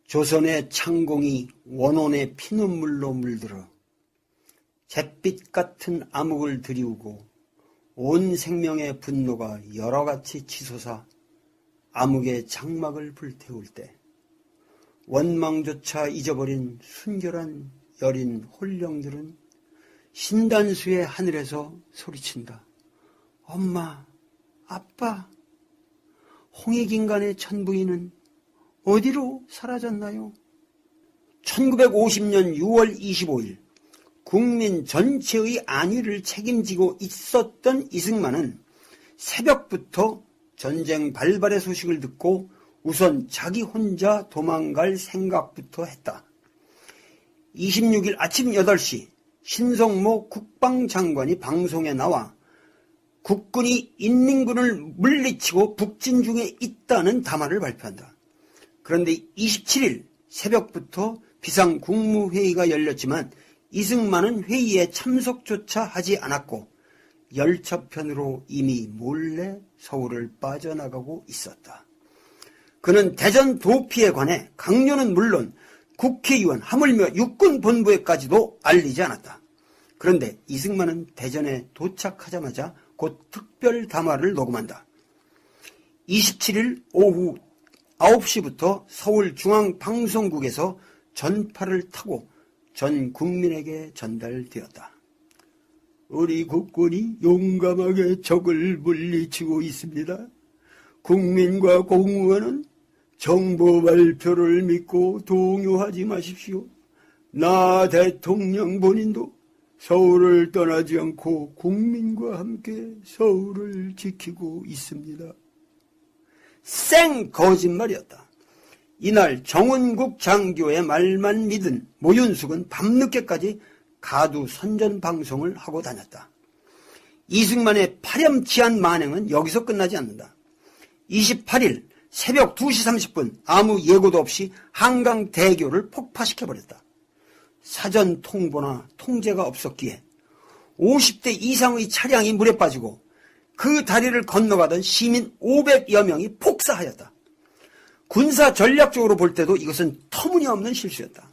조선의 창공이 원혼의 피눈물로 물들어 잿빛 같은 암흑을 드리우고 온 생명의 분노가 여러같이 치솟아 암흑의 장막을 불태울 때 원망조차 잊어버린 순결한 여린 홀령들은 신단수의 하늘에서 소리친다. 엄마, 아빠, 홍익인간의 천부인은 어디로 사라졌나요? 1950년 6월 25일 국민 전체의 안위를 책임지고 있었던 이승만은 새벽부터 전쟁 발발의 소식을 듣고 우선 자기 혼자 도망갈 생각부터 했다. 26일 아침 8시 신성모 국방장관이 방송에 나와 국군이 인민군을 물리치고 북진 중에 있다는 담화를 발표한다. 그런데 27일 새벽부터 비상국무회의가 열렸지만 이승만은 회의에 참석조차 하지 않았고 열차편으로 이미 몰래 서울을 빠져나가고 있었다. 그는 대전 도피에 관해 강요는 물론 국회의원 하물며 육군본부에까지도 알리지 않았다. 그런데 이승만은 대전에 도착하자마자 곧 특별 담화를 녹음한다. 27일 오후 9시부터 서울중앙방송국에서 전파를 타고 전 국민에게 전달되었다. 우리 국군이 용감하게 적을 물리치고 있습니다. 국민과 공무원은 정보 발표를 믿고 동요하지 마십시오. 나 대통령 본인도 서울을 떠나지 않고 국민과 함께 서울을 지키고 있습니다. 생 거짓말이었다. 이날 정은국 장교의 말만 믿은 모윤숙은 밤늦게까지 가두 선전 방송을 하고 다녔다. 이승만의 파렴치한 만행은 여기서 끝나지 않는다. 28일 새벽 2시 30분 아무 예고도 없이 한강대교를 폭파시켜버렸다. 사전 통보나 통제가 없었기에 50대 이상의 차량이 물에 빠지고 그 다리를 건너가던 시민 500여 명이 폭사하였다. 군사 전략적으로 볼 때도 이것은 터무니없는 실수였다.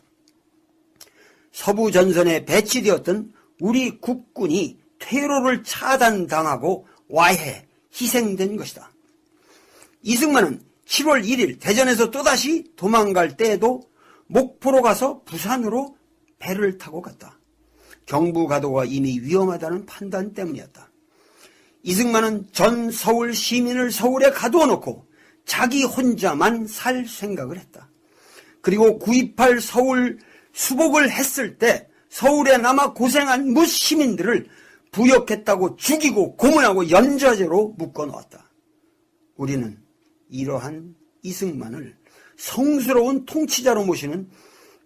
서부 전선에 배치되었던 우리 국군이 퇴로를 차단당하고 와해, 희생된 것이다. 이승만은 7월 1일 대전에서 또다시 도망갈 때에도 목포로 가서 부산으로 배를 타고 갔다. 경부가도가 이미 위험하다는 판단 때문이었다. 이승만은 전 서울 시민을 서울에 가두어 놓고 자기 혼자만 살 생각을 했다. 그리고 9.28 서울 수복을 했을 때 서울에 남아 고생한 무시민들을 부역했다고 죽이고 고문하고 연좌제로 묶어놓았다. 우리는 이러한 이승만을 성스러운 통치자로 모시는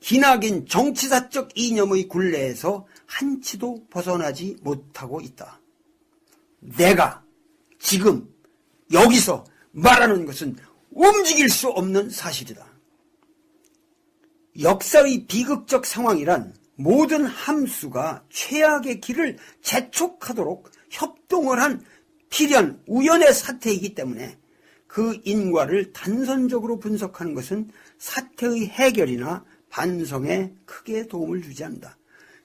기나긴 정치사적 이념의 굴레에서 한치도 벗어나지 못하고 있다. 내가 지금 여기서 말하는 것은 움직일 수 없는 사실이다. 역사의 비극적 상황이란 모든 함수가 최악의 길을 재촉하도록 협동을 한 필연 우연의 사태이기 때문에 그 인과를 단선적으로 분석하는 것은 사태의 해결이나 반성에 크게 도움을 주지 않는다.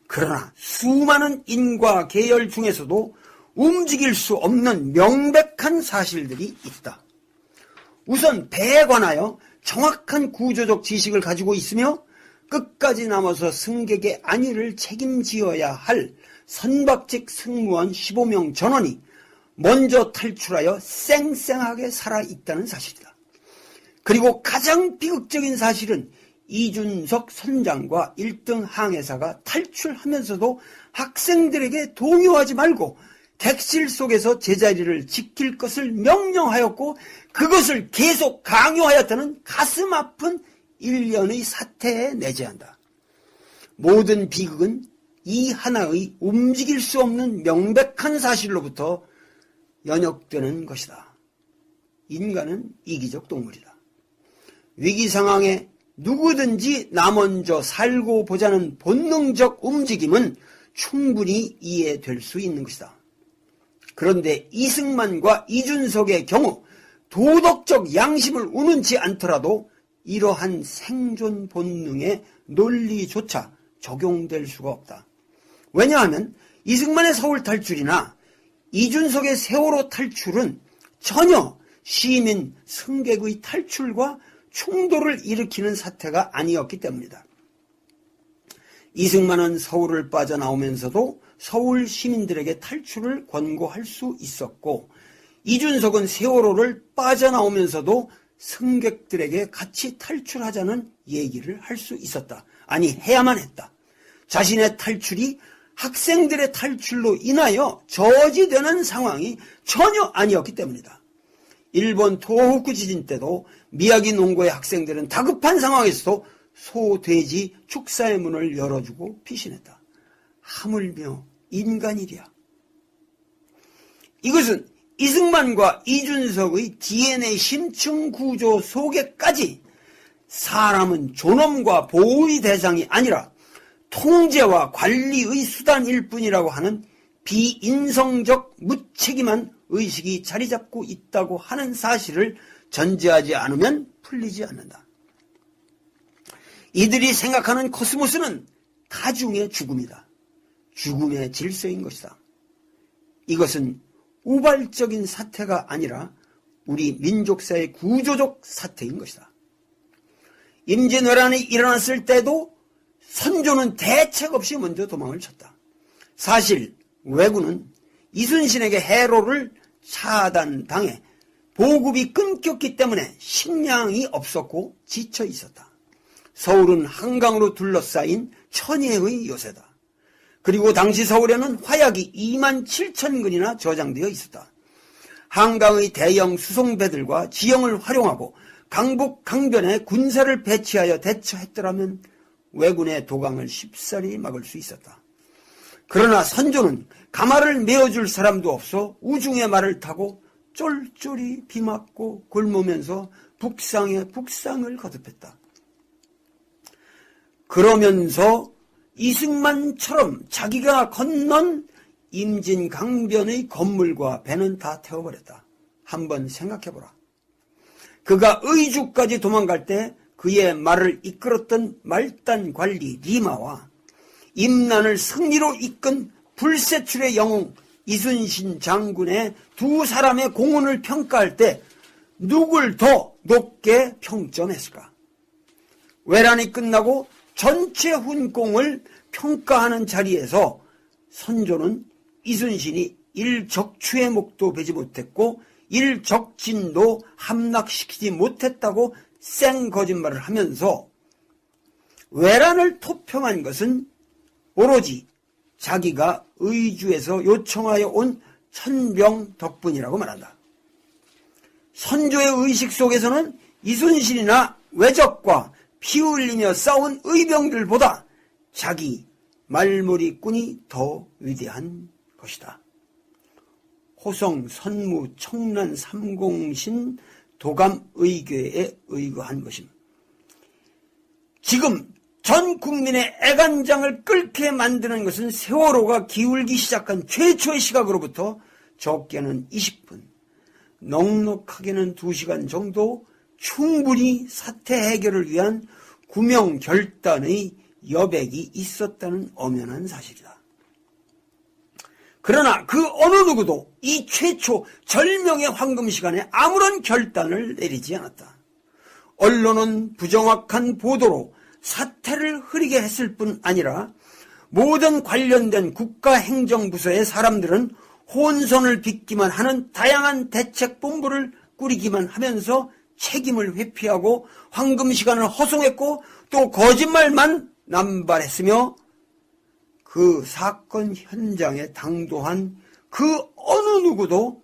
그러나 수많은 인과 계열 중에서도 움직일 수 없는 명백한 사실들이 있다. 우선 배에 관하여 정확한 구조적 지식을 가지고 있으며 끝까지 남아서 승객의 안위를 책임지어야 할 선박직 승무원 15명 전원이 먼저 탈출하여 쌩쌩하게 살아있다는 사실이다. 그리고 가장 비극적인 사실은 이준석 선장과 1등 항해사가 탈출하면서도 학생들에게 동요하지 말고 객실 속에서 제자리를 지킬 것을 명령하였고 그것을 계속 강요하였다는 가슴 아픈 일련의 사태에 내재한다. 모든 비극은 이 하나의 움직일 수 없는 명백한 사실로부터 연역되는 것이다. 인간은 이기적 동물이다. 위기 상황에 누구든지 나 먼저 살고 보자는 본능적 움직임은 충분히 이해될 수 있는 것이다. 그런데 이승만과 이준석의 경우 도덕적 양심을 우는치 않더라도 이러한 생존 본능의 논리조차 적용될 수가 없다. 왜냐하면 이승만의 서울 탈출이나 이준석의 세월호 탈출은 전혀 시민 승객의 탈출과 충돌을 일으키는 사태가 아니었기 때문이다. 이승만은 서울을 빠져나오면서도 서울 시민들에게 탈출을 권고할 수 있었고, 이준석은 세월호를 빠져나오면서도 승객들에게 같이 탈출하자는 얘기를 할 수 있었다. 아니, 해야만 했다. 자신의 탈출이 학생들의 탈출로 인하여 저지되는 상황이 전혀 아니었기 때문이다. 일본 토호쿠 지진 때도 미야기 농고의 학생들은 다급한 상황에서도 소, 돼지, 축사의 문을 열어주고 피신했다. 하물며 인간이랴. 이것은 이승만과 이준석의 DNA 심층 구조 속에까지 사람은 존엄과 보호의 대상이 아니라 통제와 관리의 수단일 뿐이라고 하는 비인성적 무책임한 의식이 자리 잡고 있다고 하는 사실을 전제하지 않으면 풀리지 않는다. 이들이 생각하는 코스모스는 타중의 죽음이다. 죽음의 질서인 것이다. 이것은 우발적인 사태가 아니라 우리 민족사의 구조적 사태인 것이다. 임진왜란이 일어났을 때도 선조는 대책 없이 먼저 도망을 쳤다. 사실 왜군은 이순신에게 해로를 차단당해 보급이 끊겼기 때문에 식량이 없었고 지쳐 있었다. 서울은 한강으로 둘러싸인 천혜의 요새다. 그리고 당시 서울에는 화약이 27,000근이나 저장되어 있었다. 한강의 대형 수송배들과 지형을 활용하고 강북 강변에 군사를 배치하여 대처했더라면 왜군의 도강을 쉽사리 막을 수 있었다. 그러나 선조는 가마를 메어줄 사람도 없어 우중의 말을 타고 쫄쫄이 비 맞고 굶으면서 북상에 북상을 거듭했다. 그러면서 이승만처럼 자기가 건넌 임진강변의 건물과 배는 다 태워버렸다. 한번 생각해보라. 그가 의주까지 도망갈 때 그의 말을 이끌었던 말단관리 리마와 임난을 승리로 이끈 불세출의 영웅 이순신 장군의 두 사람의 공헌을 평가할 때 누굴 더 높게 평점했을까? 외란이 끝나고 전체 훈공을 평가하는 자리에서 선조는 이순신이 일적추의 목도 베지 못했고 일적진도 함락시키지 못했다고 쌩 거짓말을 하면서 외란을 토평한 것은 오로지 자기가 의주에서 요청하여 온 천병 덕분이라고 말한다. 선조의 의식 속에서는 이순신이나 외적과 피 흘리며 싸운 의병들보다 자기 말머리꾼이 더 위대한 것이다. 호성, 선무, 청란, 삼공신, 도감의궤에 의거한 것임. 지금 전 국민의 애간장을 끓게 만드는 것은 세월호가 기울기 시작한 최초의 시각으로부터 적게는 20분, 넉넉하게는 2시간 정도 충분히 사태 해결을 위한 구명결단의 여백이 있었다는 엄연한 사실이다. 그러나 그 어느 누구도 이 최초 절명의 황금 시간에 아무런 결단을 내리지 않았다. 언론은 부정확한 보도로 사태를 흐리게 했을 뿐 아니라 모든 관련된 국가행정부서의 사람들은 혼선을 빚기만 하는 다양한 대책본부를 꾸리기만 하면서 책임을 회피하고 황금 시간을 허송했고 또 거짓말만 남발했으며 그 사건 현장에 당도한 그 어느 누구도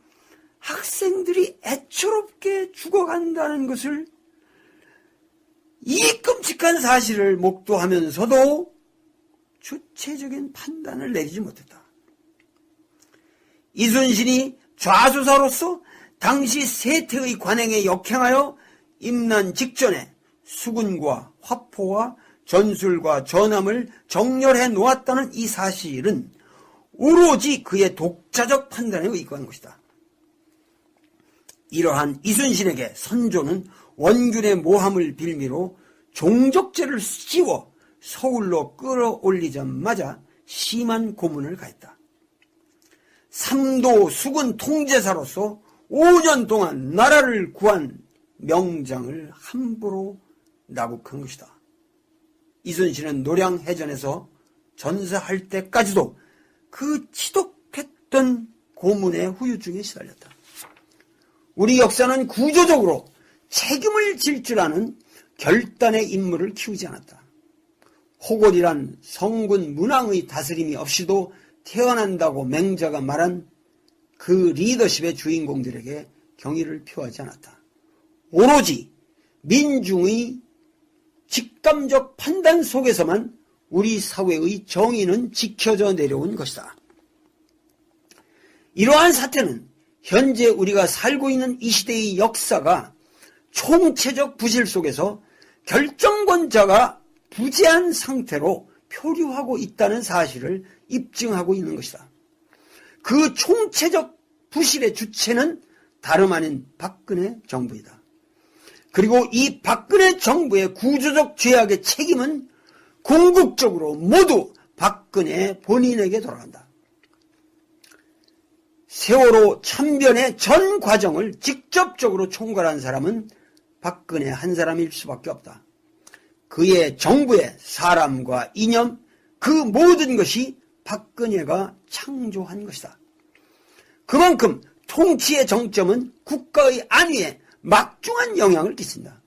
학생들이 애처롭게 죽어간다는 것을 이 끔찍한 사실을 목도하면서도 주체적인 판단을 내리지 못했다. 이순신이 좌수사로서 당시 세태의 관행에 역행하여 임난 직전에 수군과 화포와 전술과 전함을 정렬해 놓았다는 이 사실은 오로지 그의 독자적 판단에 의거한 것이다. 이러한 이순신에게 선조는 원균의 모함을 빌미로 종족죄를 씌워 서울로 끌어올리자마자 심한 고문을 가했다. 삼도 수군 통제사로서 5년 동안 나라를 구한 명장을 함부로 나국한 것이다. 이순신은 노량해전에서 전사할 때까지도 그 지독했던 고문의 후유증에 시달렸다. 우리 역사는 구조적으로 책임을 질 줄 아는 결단의 인물을 키우지 않았다. 호골이란 성군 문왕의 다스림이 없이도 태어난다고 맹자가 말한 그 리더십의 주인공들에게 경의를 표하지 않았다. 오로지 민중의 직감적 판단 속에서만 우리 사회의 정의는 지켜져 내려온 것이다. 이러한 사태는 현재 우리가 살고 있는 이 시대의 역사가 총체적 부실 속에서 결정권자가 부재한 상태로 표류하고 있다는 사실을 입증하고 있는 것이다. 그 총체적 부실의 주체는 다름 아닌 박근혜 정부이다. 그리고 이 박근혜 정부의 구조적 죄악의 책임은 궁극적으로 모두 박근혜 본인에게 돌아간다. 세월호 참변의 전 과정을 직접적으로 총괄한 사람은 박근혜 한 사람일 수밖에 없다. 그의 정부의 사람과 이념, 그 모든 것이 박근혜가 창조한 것이다. 그만큼 통치의 정점은 국가의 안위에 막중한 영향을 끼친다.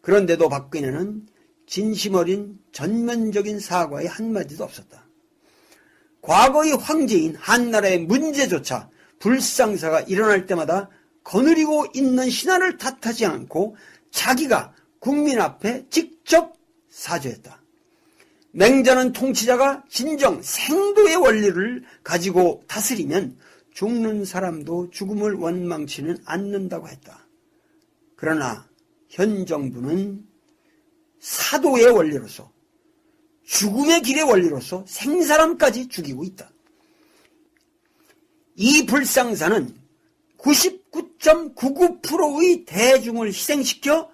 그런데도 박근혜는 진심 어린 전면적인 사과의 한마디도 없었다. 과거의 황제인 한나라의 문제조차 불상사가 일어날 때마다 거느리고 있는 신하를 탓하지 않고 자기가 국민 앞에 직접 사죄했다. 맹자는 통치자가 진정 생도의 원리를 가지고 다스리면 죽는 사람도 죽음을 원망치는 않는다고 했다. 그러나 현 정부는 사도의 원리로서 죽음의 길의 원리로서 생사람까지 죽이고 있다. 이 불상사는 99.99%의 대중을 희생시켜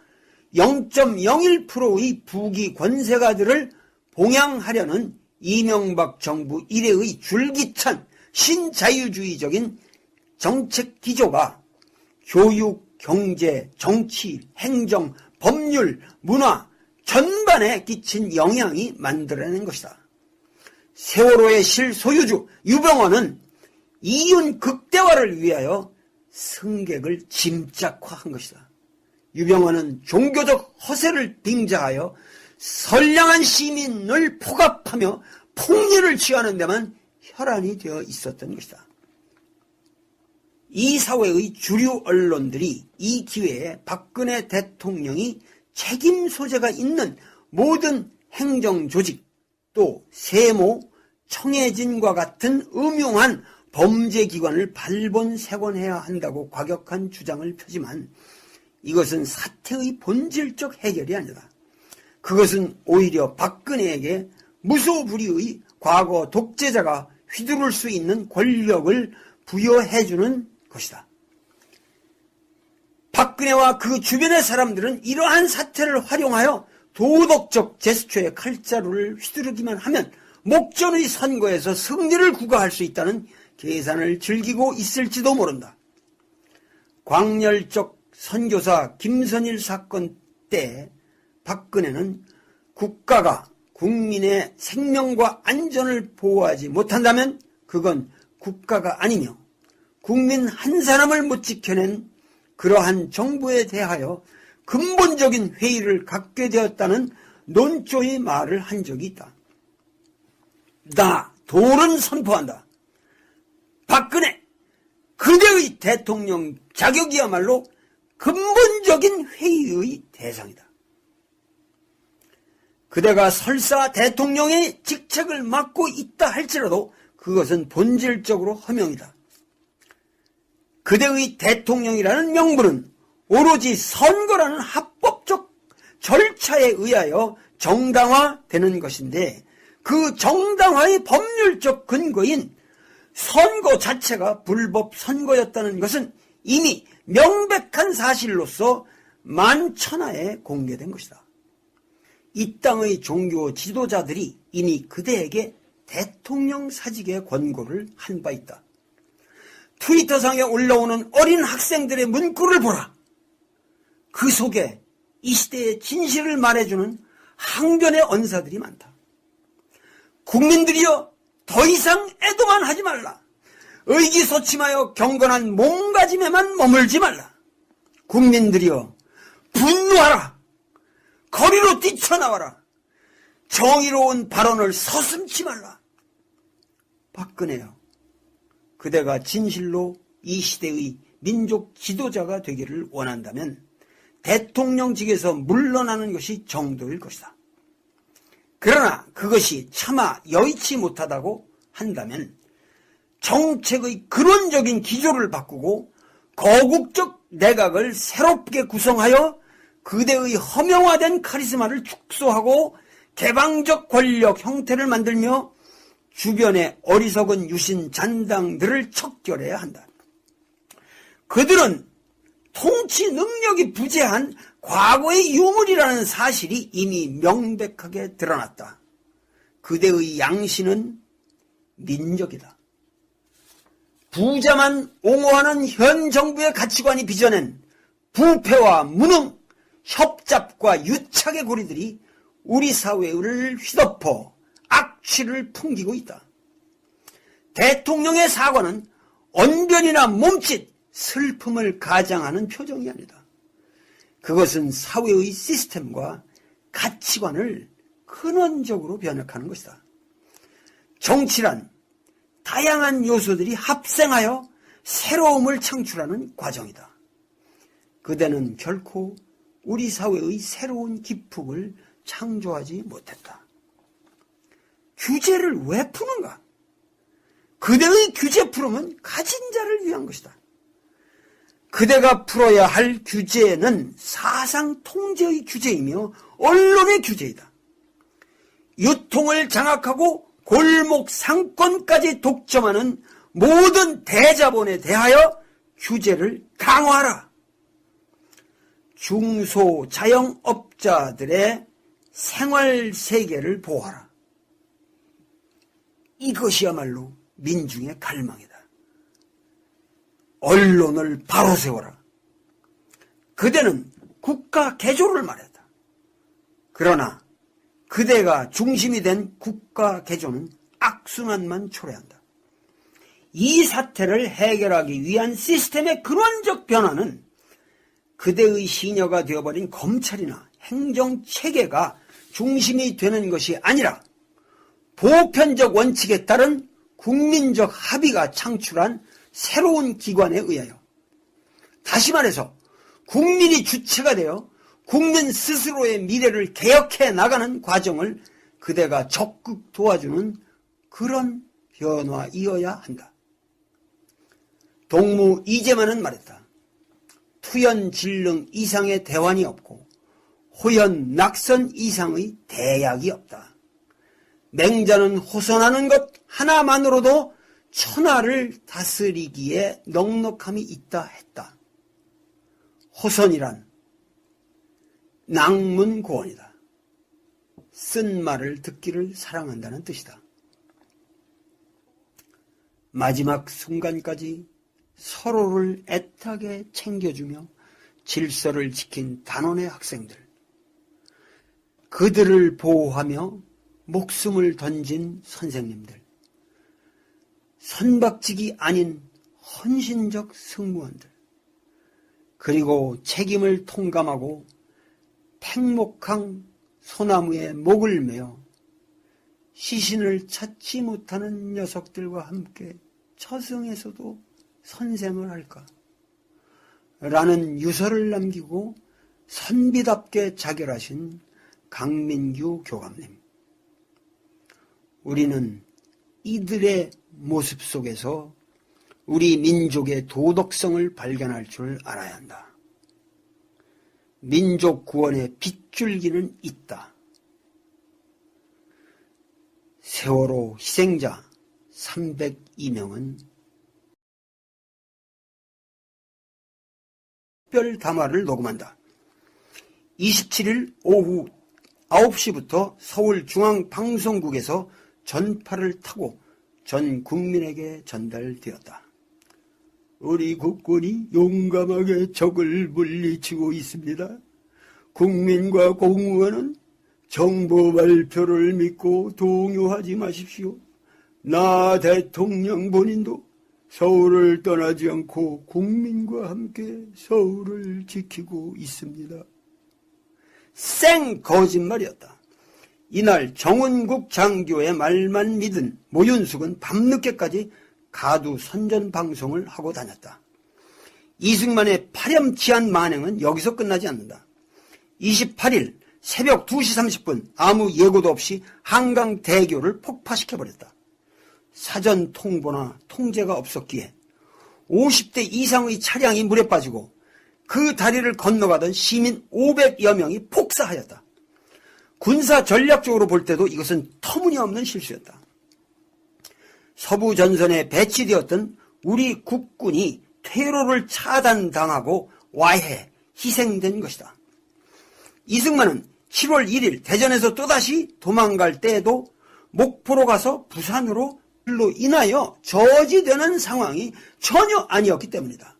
0.01%의 부귀 권세가들을 봉양하려는 이명박 정부 이래의 줄기찬 신자유주의적인 정책 기조가 교육, 경제, 정치, 행정, 법률, 문화 전반에 끼친 영향이 만들어낸 것이다. 세월호의 실소유주 유병헌은 이윤 극대화를 위하여 승객을 짐작화한 것이다. 유병헌은 종교적 허세를 빙자하여 선량한 시민을 포갑하며 폭리를 취하는 데만 혈안이 되어 있었던 것이다. 이 사회의 주류 언론들이 이 기회에 박근혜 대통령이 책임 소재가 있는 모든 행정조직 또 세모, 청해진과 같은 음흉한 범죄기관을 발본색원해야 한다고 과격한 주장을 펴지만 이것은 사태의 본질적 해결이 아니다. 그것은 오히려 박근혜에게 무소불위의 과거 독재자가 휘두를 수 있는 권력을 부여해주는 것이다. 박근혜와 그 주변의 사람들은 이러한 사태를 활용하여 도덕적 제스처의 칼자루를 휘두르기만 하면 목전의 선거에서 승리를 구가할 수 있다는 계산을 즐기고 있을지도 모른다. 광렬적 선교사 김선일 사건 때 박근혜는 국가가 국민의 생명과 안전을 보호하지 못한다면 그건 국가가 아니며 국민 한 사람을 못 지켜낸 그러한 정부에 대하여 근본적인 회의를 갖게 되었다는 논조의 말을 한 적이 있다. 나 돌은 선포한다. 박근혜 그대의 대통령 자격이야말로 근본적인 회의의 대상이다. 그대가 설사 대통령의 직책을 맡고 있다 할지라도 그것은 본질적으로 허명이다. 그대의 대통령이라는 명분은 오로지 선거라는 합법적 절차에 의하여 정당화되는 것인데 그 정당화의 법률적 근거인 선거 자체가 불법 선거였다는 것은 이미 명백한 사실로서 만천하에 공개된 것이다. 이 땅의 종교 지도자들이 이미 그대에게 대통령 사직의 권고를 한 바 있다. 트위터상에 올라오는 어린 학생들의 문구를 보라. 그 속에 이 시대의 진실을 말해주는 항변의 언사들이 많다. 국민들이여, 더 이상 애도만 하지 말라. 의기소침하여 경건한 몸가짐에만 머물지 말라. 국민들이여, 분노하라. 거리로 뛰쳐나와라. 정의로운 발언을 서슴지 말라. 박근혜여, 그대가 진실로 이 시대의 민족 지도자가 되기를 원한다면 대통령직에서 물러나는 것이 정도일 것이다. 그러나 그것이 차마 여의치 못하다고 한다면 정책의 근원적인 기조를 바꾸고 거국적 내각을 새롭게 구성하여 그대의 허명화된 카리스마를 축소하고 개방적 권력 형태를 만들며 주변의 어리석은 유신 잔당들을 척결해야 한다. 그들은 통치 능력이 부재한 과거의 유물이라는 사실이 이미 명백하게 드러났다. 그대의 양신은 민족이다. 부자만 옹호하는 현 정부의 가치관이 빚어낸 부패와 무능, 협잡과 유착의 고리들이 우리 사회를 휘덮어 악취를 풍기고 있다. 대통령의 사과는 언변이나 몸짓, 슬픔을 가장하는 표정이 아니다. 그것은 사회의 시스템과 가치관을 근원적으로 변혁하는 것이다. 정치란 다양한 요소들이 합생하여 새로움을 창출하는 과정이다. 그대는 결코 우리 사회의 새로운 기폭을 창조하지 못했다. 규제를 왜 푸는가? 그대의 규제 풀음은 가진 자를 위한 것이다. 그대가 풀어야 할 규제는 사상 통제의 규제이며 언론의 규제이다. 유통을 장악하고 골목 상권까지 독점하는 모든 대자본에 대하여 규제를 강화하라. 중소자영업자들의 생활세계를 보호하라. 이것이야말로 민중의 갈망이다. 언론을 바로 세워라. 그대는 국가 개조를 말했다. 그러나 그대가 중심이 된 국가 개조는 악순환만 초래한다. 이 사태를 해결하기 위한 시스템의 근원적 변화는 그대의 시녀가 되어버린 검찰이나 행정체계가 중심이 되는 것이 아니라 보편적 원칙에 따른 국민적 합의가 창출한 새로운 기관에 의하여, 다시 말해서 국민이 주체가 되어 국민 스스로의 미래를 개혁해 나가는 과정을 그대가 적극 도와주는 그런 변화이어야 한다. 동무 이재만은 말했다. 투연진릉 이상의 대환이 없고 호연 낙선 이상의 대약이 없다. 맹자는 호선하는 것 하나만으로도 천하를 다스리기에 넉넉함이 있다 했다. 호선이란 낭문고원이다. 쓴 말을 듣기를 사랑한다는 뜻이다. 마지막 순간까지 서로를 애타게 챙겨주며 질서를 지킨 단원의 학생들, 그들을 보호하며 목숨을 던진 선생님들, 선박직이 아닌 헌신적 승무원들, 그리고 책임을 통감하고 팽목항 소나무에 목을 메어 시신을 찾지 못하는 녀석들과 함께 처승에서도 선생을 할까? 라는 유서를 남기고 선비답게 자결하신 강민규 교감님. 우리는 이들의 모습 속에서 우리 민족의 도덕성을 발견할 줄 알아야 한다. 민족 구원의 빗줄기는 있다. 세월호 희생자 302명은 특별 담화를 녹음한다. 27일 오후 9시부터 서울중앙방송국에서 전파를 타고 전 국민에게 전달되었다. 우리 국군이 용감하게 적을 물리치고 있습니다. 국민과 공무원은 정보 발표를 믿고 동요하지 마십시오. 나 대통령 본인도 서울을 떠나지 않고 국민과 함께 서울을 지키고 있습니다. 생 거짓말이었다. 이날 정은국 장교의 말만 믿은 모윤숙은 밤늦게까지 가두 선전 방송을 하고 다녔다. 이승만의 파렴치한 만행은 여기서 끝나지 않는다. 28일 새벽 2시 30분 아무 예고도 없이 한강대교를 폭파시켜버렸다. 사전 통보나 통제가 없었기에 50대 이상의 차량이 물에 빠지고 그 다리를 건너가던 시민 500여 명이 폭사하였다. 군사 전략적으로 볼 때도 이것은 터무니없는 실수였다. 서부 전선에 배치되었던 우리 국군이 퇴로를 차단당하고 와해, 희생된 것이다. 이승만은 7월 1일 대전에서 또다시 도망갈 때에도 목포로 가서 부산으로 인하여 저지되는 상황이 전혀 아니었기 때문이다.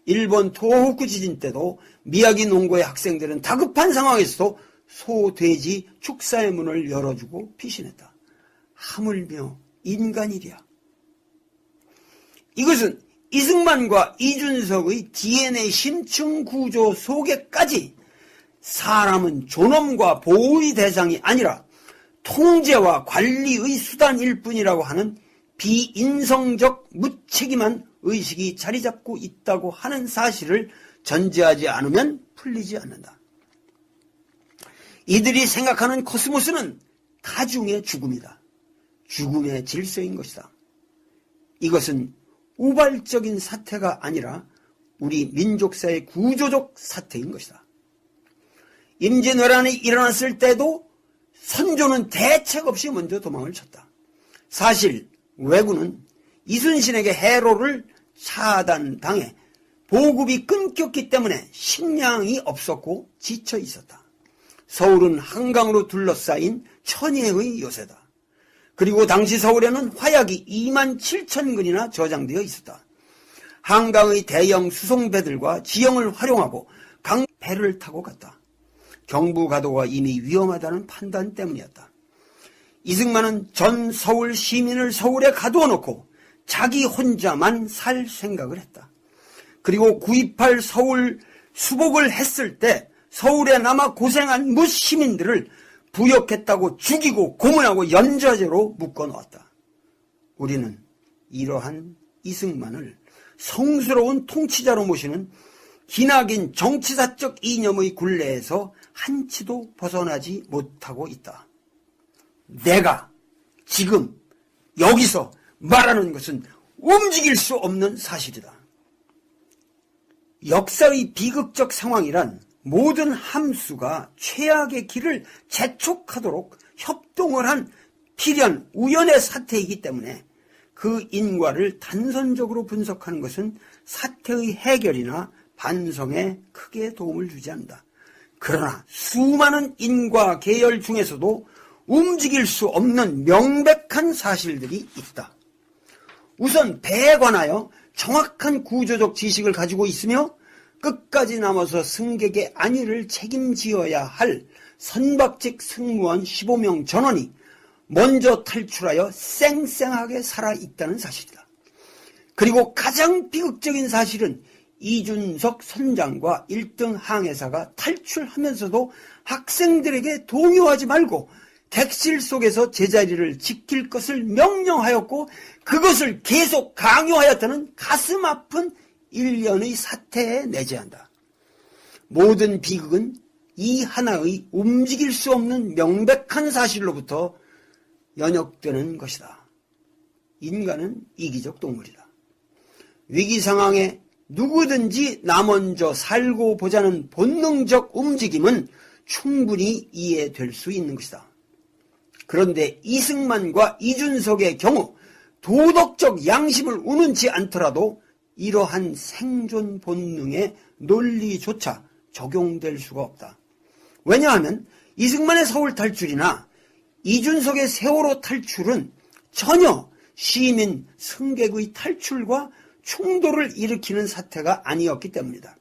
일본 토호쿠 지진 때도 미야기 농고의 학생들은 다급한 상황에서도 소돼지 축사의 문을 열어주고 피신했다. 하물며 인간이랴. 이것은 이승만과 이준석의 DNA 심층 구조 속에까지 사람은 존엄과 보호의 대상이 아니라 통제와 관리의 수단일 뿐이라고 하는 비인성적 무책임한 의식이 자리잡고 있다고 하는 사실을 전제하지 않으면 풀리지 않는다. 이들이 생각하는 코스모스는 다중의 죽음이다. 죽음의 질서인 것이다. 이것은 우발적인 사태가 아니라 우리 민족사의 구조적 사태인 것이다. 임진왜란이 일어났을 때도 선조는 대책 없이 먼저 도망을 쳤다. 사실 왜군은 이순신에게 해로를 차단당해 보급이 끊겼기 때문에 식량이 없었고 지쳐 있었다. 서울은 한강으로 둘러싸인 천혜의 요새다. 그리고 당시 서울에는 화약이 2만 7천 근이나 저장되어 있었다. 한강의 대형 수송배들과 지형을 활용하고 강배를 타고 갔다. 경부 가도가 이미 위험하다는 판단 때문이었다. 이승만은 전 서울 시민을 서울에 가두어 놓고 자기 혼자만 살 생각을 했다. 그리고 9.28 서울 수복을 했을 때 서울에 남아 고생한 무시민들을 부역했다고 죽이고 고문하고 연좌제로 묶어놓았다. 우리는 이러한 이승만을 성스러운 통치자로 모시는 기나긴 정치사적 이념의 굴레에서 한치도 벗어나지 못하고 있다. 내가 지금 여기서 말하는 것은 움직일 수 없는 사실이다. 역사의 비극적 상황이란 모든 함수가 최악의 길을 재촉하도록 협동을 한 필연 우연의 사태이기 때문에 그 인과를 단선적으로 분석하는 것은 사태의 해결이나 반성에 크게 도움을 주지 않는다. 그러나 수많은 인과 계열 중에서도 움직일 수 없는 명백한 사실들이 있다. 우선 배에 관하여 정확한 구조적 지식을 가지고 있으며 끝까지 남아서 승객의 안위를 책임지어야 할 선박직 승무원 15명 전원이 먼저 탈출하여 쌩쌩하게 살아있다는 사실이다. 그리고 가장 비극적인 사실은 이준석 선장과 1등 항해사가 탈출하면서도 학생들에게 동요하지 말고 객실 속에서 제자리를 지킬 것을 명령하였고 그것을 계속 강요하였다는 가슴 아픈 일련의 사태에 내재한다. 모든 비극은 이 하나의 움직일 수 없는 명백한 사실로부터 연역되는 것이다. 인간은 이기적 동물이다. 위기 상황에 누구든지 나 먼저 살고 보자는 본능적 움직임은 충분히 이해될 수 있는 것이다. 그런데 이승만과 이준석의 경우 도덕적 양심을 우는치 않더라도 이러한 생존 본능의 논리조차 적용될 수가 없다. 왜냐하면 이승만의 서울 탈출이나 이준석의 세월호 탈출은 전혀 시민 승객의 탈출과 충돌을 일으키는 사태가 아니었기 때문이다.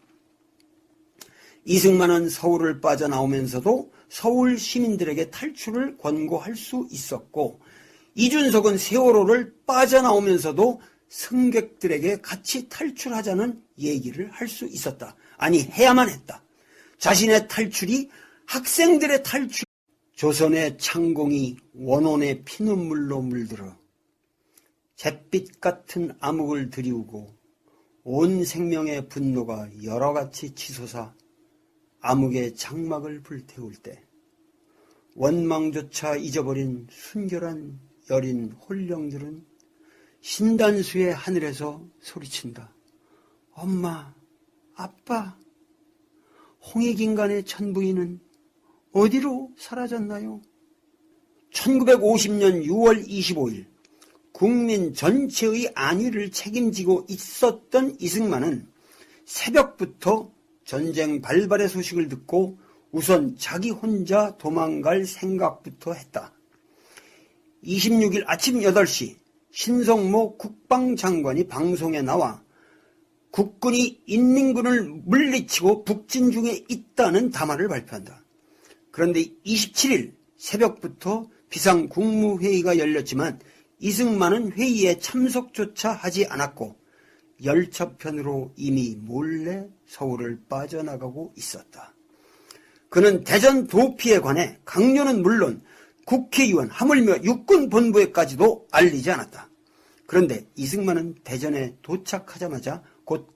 이승만은 서울을 빠져나오면서도 서울 시민들에게 탈출을 권고할 수 있었고, 이준석은 세월호를 빠져나오면서도 승객들에게 같이 탈출하자는 얘기를 할 수 있었다. 아니, 해야만 했다. 자신의 탈출이 학생들의 탈출, 조선의 창공이 원혼의 피눈물로 물들어 잿빛 같은 암흑을 드리우고 온 생명의 분노가 여러같이 치솟아 암흑의 장막을 불태울 때 원망조차 잊어버린 순결한 여린 홀령들은 신단수의 하늘에서 소리친다. 엄마, 아빠, 홍익인간의 천부인은 어디로 사라졌나요? 1950년 6월 25일 국민 전체의 안위를 책임지고 있었던 이승만은 새벽부터 전쟁 발발의 소식을 듣고 우선 자기 혼자 도망갈 생각부터 했다. 26일 아침 8시 신성모 국방장관이 방송에 나와 국군이 인민군을 물리치고 북진 중에 있다는 담화를 발표한다. 그런데 27일 새벽부터 비상국무회의가 열렸지만 이승만은 회의에 참석조차 하지 않았고 열차편으로 이미 몰래 서울을 빠져나가고 있었다. 그는 대전 도피에 관해 강요는 물론 국회의원 하물며 육군본부에까지도 알리지 않았다. 그런데 이승만은 대전에 도착하자마자 곧